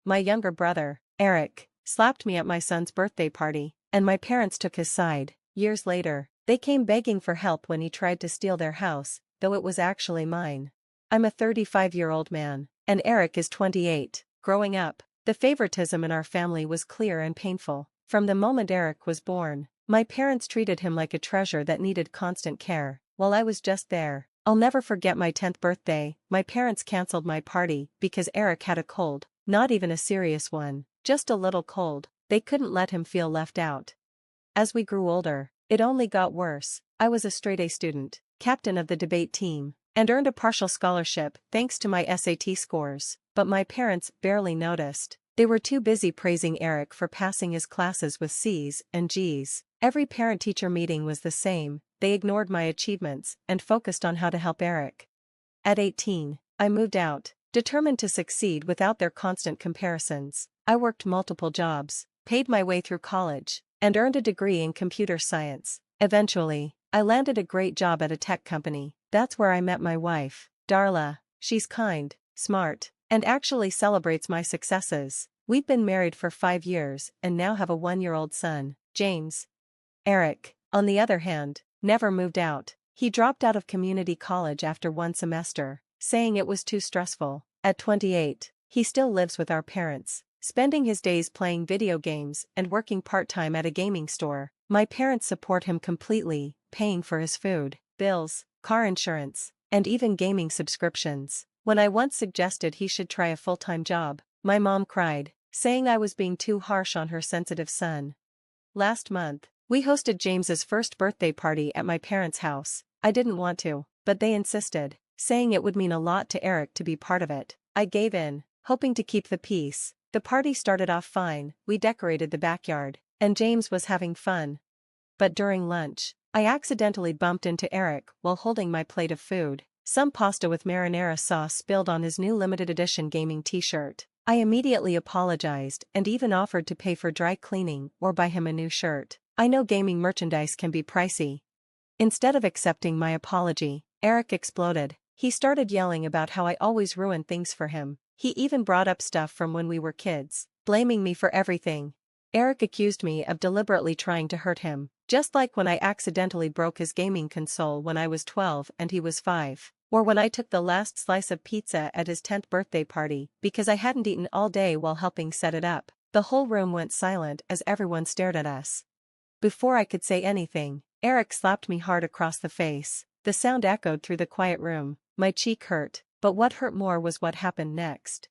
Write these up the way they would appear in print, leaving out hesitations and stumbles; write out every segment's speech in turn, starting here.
My younger brother, Eric, slapped me at my son's birthday party, and my parents took his side. Years later, they came begging for help when he tried to steal their house, though it was actually mine. I'm a 35-year-old man, and Eric is 28. Growing up, the favoritism in our family was clear and painful. From the moment Eric was born, my parents treated him like a treasure that needed constant care, while I was just there. I'll never forget my 10th birthday. My parents canceled my party because Eric had a cold, not even a serious one, just a little cold. They couldn't let him feel left out. As we grew older, it only got worse. I was a straight-A student, captain of the debate team, and earned a partial scholarship thanks to my SAT scores, but my parents barely noticed. They were too busy praising Eric for passing his classes with C's and G's. Every parent-teacher meeting was the same. They ignored my achievements and focused on how to help Eric. At 18, I moved out, determined to succeed without their constant comparisons. I worked multiple jobs, paid my way through college, and earned a degree in computer science. Eventually, I landed a great job at a tech company. That's where I met my wife, Darla. She's kind, smart, and actually celebrates my successes. We've been married for 5 years and now have a 1-year-old son, James. Eric, on the other hand, never moved out. He dropped out of community college after 1 semester, saying it was too stressful. At 28, he still lives with our parents, spending his days playing video games and working part-time at a gaming store. My parents support him completely, paying for his food, bills, car insurance, and even gaming subscriptions. When I once suggested he should try a full-time job, my mom cried, saying I was being too harsh on her sensitive son. Last month, we hosted James's first birthday party at my parents' house. I didn't want to, but they insisted, saying it would mean a lot to Eric to be part of it. I gave in, hoping to keep the peace. The party started off fine. We decorated the backyard, and James was having fun. But during lunch, I accidentally bumped into Eric while holding my plate of food. Some pasta with marinara sauce spilled on his new limited edition gaming t-shirt. I immediately apologized and even offered to pay for dry cleaning or buy him a new shirt. I know gaming merchandise can be pricey. Instead of accepting my apology, Eric exploded. He started yelling about how I always ruin things for him. He even brought up stuff from when we were kids, blaming me for everything. Eric accused me of deliberately trying to hurt him, just like when I accidentally broke his gaming console when I was 12 and he was 5. Or when I took the last slice of pizza at his 10th birthday party because I hadn't eaten all day while helping set it up. The whole room went silent as everyone stared at us. Before I could say anything, Eric slapped me hard across the face. The sound echoed through the quiet room. My cheek hurt, but what hurt more was what happened next.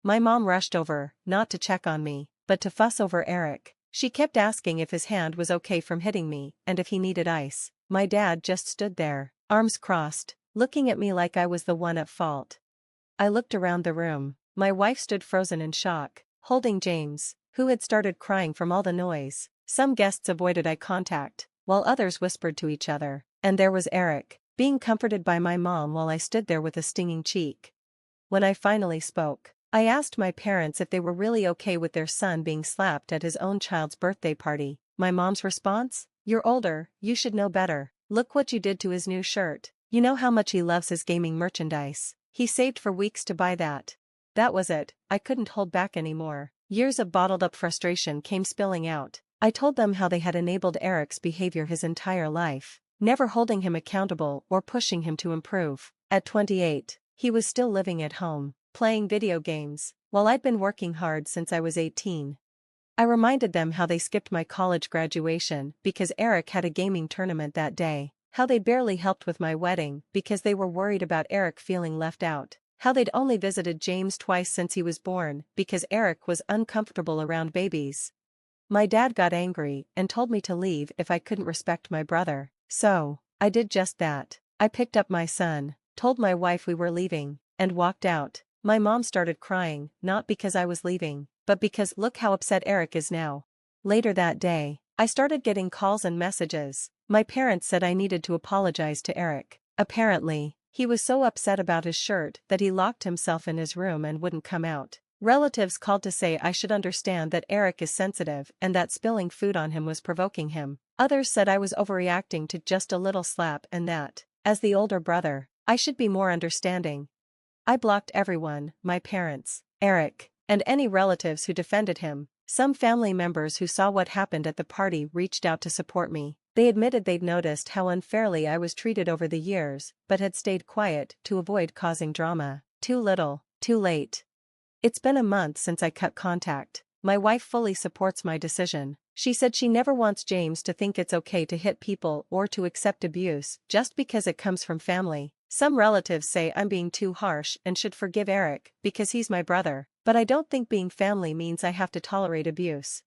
My mom rushed over, not to check on me, but to fuss over Eric. She kept asking if his hand was okay from hitting me and if he needed ice. My dad just stood there, arms crossed, looking at me like I was the one at fault. I looked around the room. My wife stood frozen in shock, holding James, who had started crying from all the noise. Some guests avoided eye contact, while others whispered to each other. And there was Eric, being comforted by my mom while I stood there with a stinging cheek. When I finally spoke, I asked my parents if they were really okay with their son being slapped at his own child's birthday party. My mom's response? "You're older, you should know better. Look what you did to his new shirt. You know how much he loves his gaming merchandise. He saved for weeks to buy that." That was it. I couldn't hold back anymore. Years of bottled-up frustration came spilling out. I told them how they had enabled Eric's behavior his entire life, never holding him accountable or pushing him to improve. At 28, he was still living at home, playing video games, while I'd been working hard since I was 18. I reminded them how they skipped my college graduation because Eric had a gaming tournament that day, how they barely helped with my wedding because they were worried about Eric feeling left out, how they'd only visited James twice since he was born because Eric was uncomfortable around babies. My dad got angry and told me to leave if I couldn't respect my brother. So, I did just that. I picked up my son, told my wife we were leaving, and walked out. My mom started crying, not because I was leaving, but because look how upset Eric is now. Later that day, I started getting calls and messages. My parents said I needed to apologize to Eric. Apparently, he was so upset about his shirt that he locked himself in his room and wouldn't come out. Relatives called to say I should understand that Eric is sensitive and that spilling food on him was provoking him. Others said I was overreacting to just a little slap and that, as the older brother, I should be more understanding. I blocked everyone, my parents, Eric, and any relatives who defended him. Some family members who saw what happened at the party reached out to support me. They admitted they'd noticed how unfairly I was treated over the years, but had stayed quiet to avoid causing drama. Too little, too late. It's been a month since I cut contact. My wife fully supports my decision. She said she never wants James to think it's okay to hit people or to accept abuse just because it comes from family. Some relatives say I'm being too harsh and should forgive Eric because he's my brother, but I don't think being family means I have to tolerate abuse.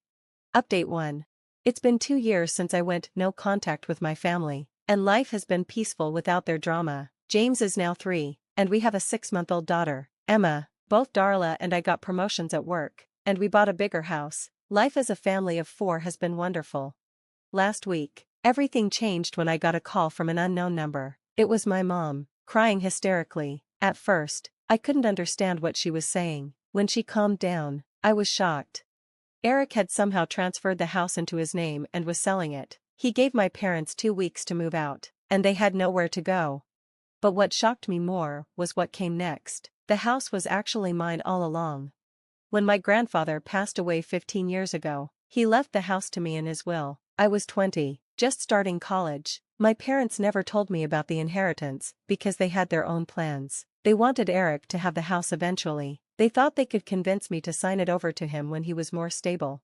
Update 1. It's been 2 years since I went no contact with my family, and life has been peaceful without their drama. James is now 3, and we have a 6-month-old daughter, Emma. Both Darla and I got promotions at work, and we bought a bigger house. Life as a family of 4 has been wonderful. Last week, everything changed when I got a call from an unknown number. It was my mom, crying hysterically. At first, I couldn't understand what she was saying. When she calmed down, I was shocked. Eric had somehow transferred the house into his name and was selling it. He gave my parents 2 weeks to move out, and they had nowhere to go. But what shocked me more was what came next. The house was actually mine all along. When my grandfather passed away 15 years ago, he left the house to me in his will. I was 20, just starting college. My parents never told me about the inheritance because they had their own plans. They wanted Eric to have the house eventually. They thought they could convince me to sign it over to him when he was more stable.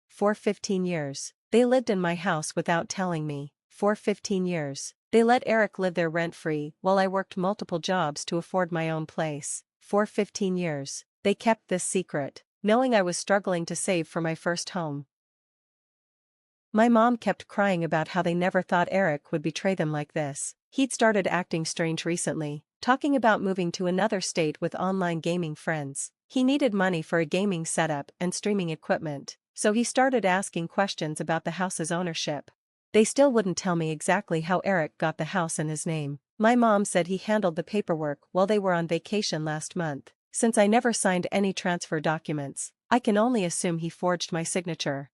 For 15 years, they lived in my house without telling me. For 15 years, they let Eric live there rent-free while I worked multiple jobs to afford my own place. For 15 years, they kept this secret, knowing I was struggling to save for my first home. My mom kept crying about how they never thought Eric would betray them like this. He'd started acting strange recently, talking about moving to another state with online gaming friends. He needed money for a gaming setup and streaming equipment, so he started asking questions about the house's ownership. They still wouldn't tell me exactly how Eric got the house in his name. My mom said he handled the paperwork while they were on vacation last month. Since I never signed any transfer documents, I can only assume he forged my signature.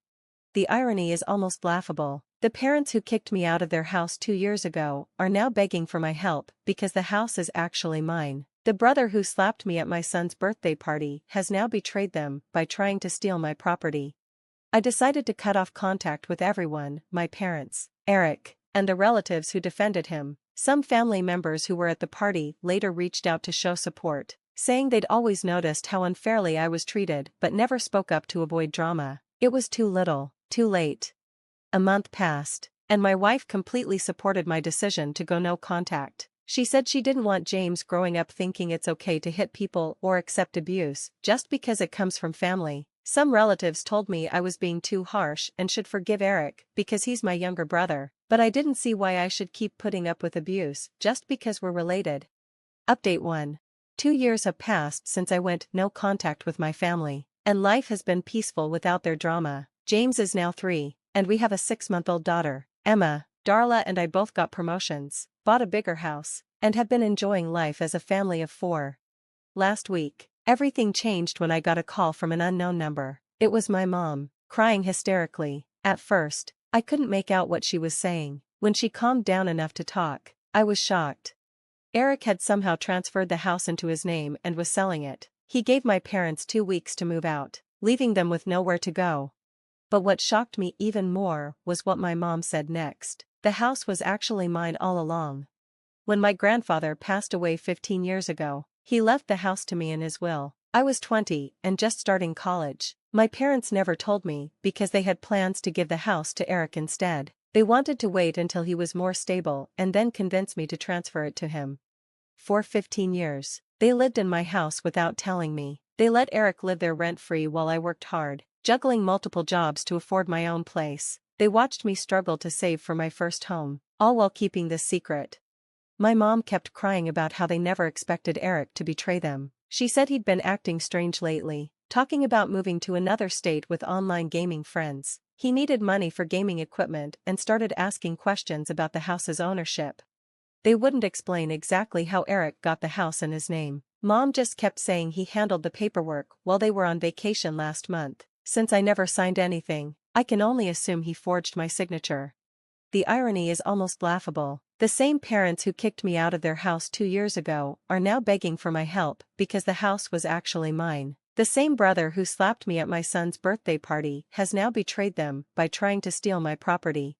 The irony is almost laughable. The parents who kicked me out of their house 2 years ago are now begging for my help because the house is actually mine. The brother who slapped me at my son's birthday party has now betrayed them by trying to steal my property. I decided to cut off contact with everyone, my parents, Eric, and the relatives who defended him. Some family members who were at the party later reached out to show support, saying they'd always noticed how unfairly I was treated but never spoke up to avoid drama. It was too little, too late. A month passed, and my wife completely supported my decision to go no contact. She said she didn't want James growing up thinking it's okay to hit people or accept abuse just because it comes from family. Some relatives told me I was being too harsh and should forgive Eric because he's my younger brother, but I didn't see why I should keep putting up with abuse just because we're related. Update 1. 2 years have passed since I went no contact with my family, and life has been peaceful without their drama. James is now 3, and we have a 6-month-old daughter, Emma. Darla and I both got promotions, bought a bigger house, and have been enjoying life as a family of 4. Last week, everything changed when I got a call from an unknown number. It was my mom, crying hysterically. At first, I couldn't make out what she was saying. When she calmed down enough to talk, I was shocked. Eric had somehow transferred the house into his name and was selling it. He gave my parents 2 weeks to move out, leaving them with nowhere to go. But what shocked me even more was what my mom said next. The house was actually mine all along. When my grandfather passed away 15 years ago, he left the house to me in his will. I was 20 and just starting college. My parents never told me because they had plans to give the house to Eric instead. They wanted to wait until he was more stable and then convince me to transfer it to him. For 15 years, they lived in my house without telling me. They let Eric live there rent-free while I worked hard, juggling multiple jobs to afford my own place. They watched me struggle to save for my first home, all while keeping this secret. My mom kept crying about how they never expected Eric to betray them. She said he'd been acting strange lately, talking about moving to another state with online gaming friends. He needed money for gaming equipment and started asking questions about the house's ownership. They wouldn't explain exactly how Eric got the house in his name. Mom just kept saying he handled the paperwork while they were on vacation last month. Since I never signed anything, I can only assume he forged my signature. The irony is almost laughable. The same parents who kicked me out of their house 2 years ago are now begging for my help because the house was actually mine. The same brother who slapped me at my son's birthday party has now betrayed them by trying to steal my property.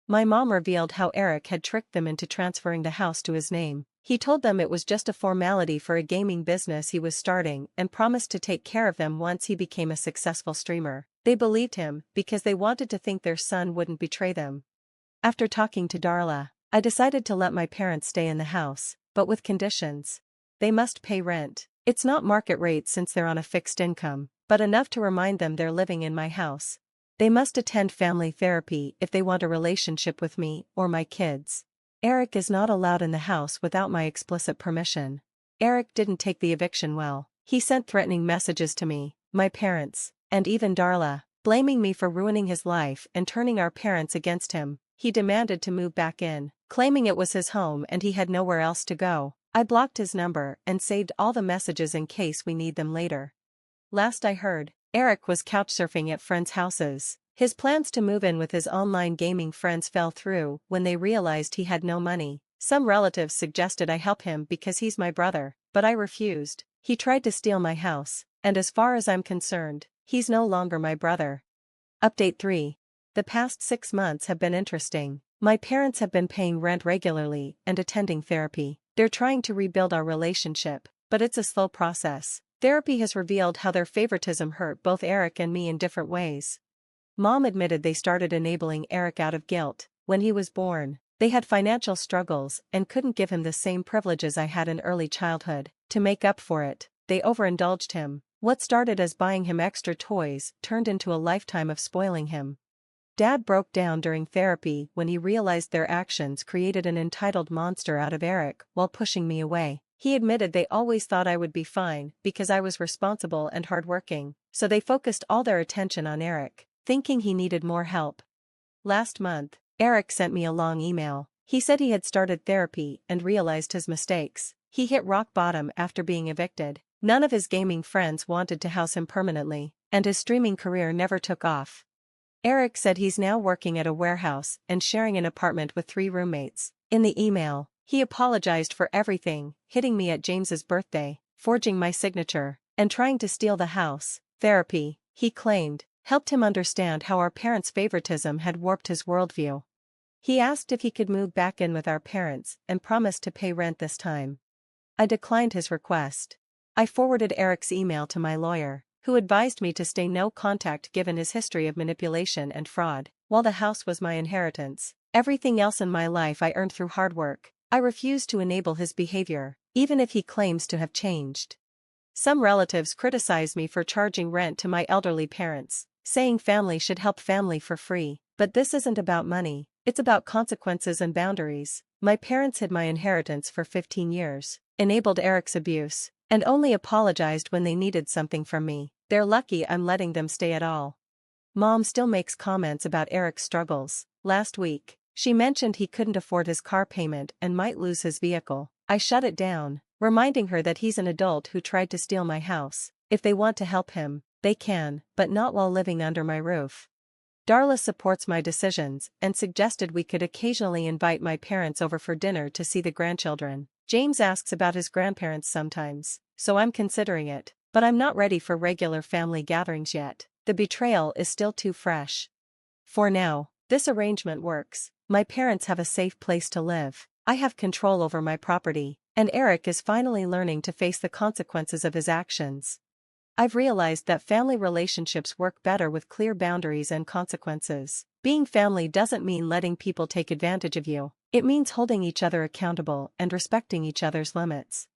My mom revealed how Eric had tricked them into transferring the house to his name. He told them it was just a formality for a gaming business he was starting and promised to take care of them once he became a successful streamer. They believed him because they wanted to think their son wouldn't betray them. After talking to Darla, I decided to let my parents stay in the house, but with conditions. They must pay rent. It's not market rate since they're on a fixed income, but enough to remind them they're living in my house. They must attend family therapy if they want a relationship with me or my kids. Eric is not allowed in the house without my explicit permission. Eric didn't take the eviction well. He sent threatening messages to me, my parents, and even Darla, blaming me for ruining his life and turning our parents against him. He demanded to move back in, claiming it was his home and he had nowhere else to go. I blocked his number and saved all the messages in case we need them later. Last I heard, Eric was couchsurfing at friends' houses. His plans to move in with his online gaming friends fell through when they realized he had no money. Some relatives suggested I help him because he's my brother, but I refused. He tried to steal my house, and as far as I'm concerned, he's no longer my brother. Update 3. The past 6 months have been interesting. My parents have been paying rent regularly and attending therapy. They're trying to rebuild our relationship, but it's a slow process. Therapy has revealed how their favoritism hurt both Eric and me in different ways. Mom admitted they started enabling Eric out of guilt. When he was born, they had financial struggles and couldn't give him the same privileges I had in early childhood. To make up for it, they overindulged him. What started as buying him extra toys turned into a lifetime of spoiling him. Dad broke down during therapy when he realized their actions created an entitled monster out of Eric while pushing me away. He admitted they always thought I would be fine because I was responsible and hardworking, so they focused all their attention on Eric, thinking he needed more help. Last month, Eric sent me a long email. He said he had started therapy and realized his mistakes. He hit rock bottom after being evicted. None of his gaming friends wanted to house him permanently, and his streaming career never took off. Eric said he's now working at a warehouse and sharing an apartment with 3 roommates. In the email, he apologized for everything, hitting me at James's birthday, forging my signature, and trying to steal the house. Therapy, he claimed, helped him understand how our parents' favoritism had warped his worldview. He asked if he could move back in with our parents and promised to pay rent this time. I declined his request. I forwarded Eric's email to my lawyer, who advised me to stay no contact given his history of manipulation and fraud. While the house was my inheritance, everything else in my life I earned through hard work. I refused to enable his behavior, even if he claims to have changed. Some relatives criticize me for charging rent to my elderly parents, saying family should help family for free. But this isn't about money, it's about consequences and boundaries. My parents hid my inheritance for 15 years, enabled Eric's abuse, and only apologized when they needed something from me. They're lucky I'm letting them stay at all. Mom still makes comments about Eric's struggles. Last week, she mentioned he couldn't afford his car payment and might lose his vehicle. I shut it down, reminding her that he's an adult who tried to steal my house. If they want to help him, they can, but not while living under my roof. Darla supports my decisions and suggested we could occasionally invite my parents over for dinner to see the grandchildren. James asks about his grandparents sometimes, so I'm considering it, but I'm not ready for regular family gatherings yet. The betrayal is still too fresh. For now, this arrangement works. My parents have a safe place to live. I have control over my property, and Eric is finally learning to face the consequences of his actions. I've realized that family relationships work better with clear boundaries and consequences. Being family doesn't mean letting people take advantage of you. It means holding each other accountable and respecting each other's limits.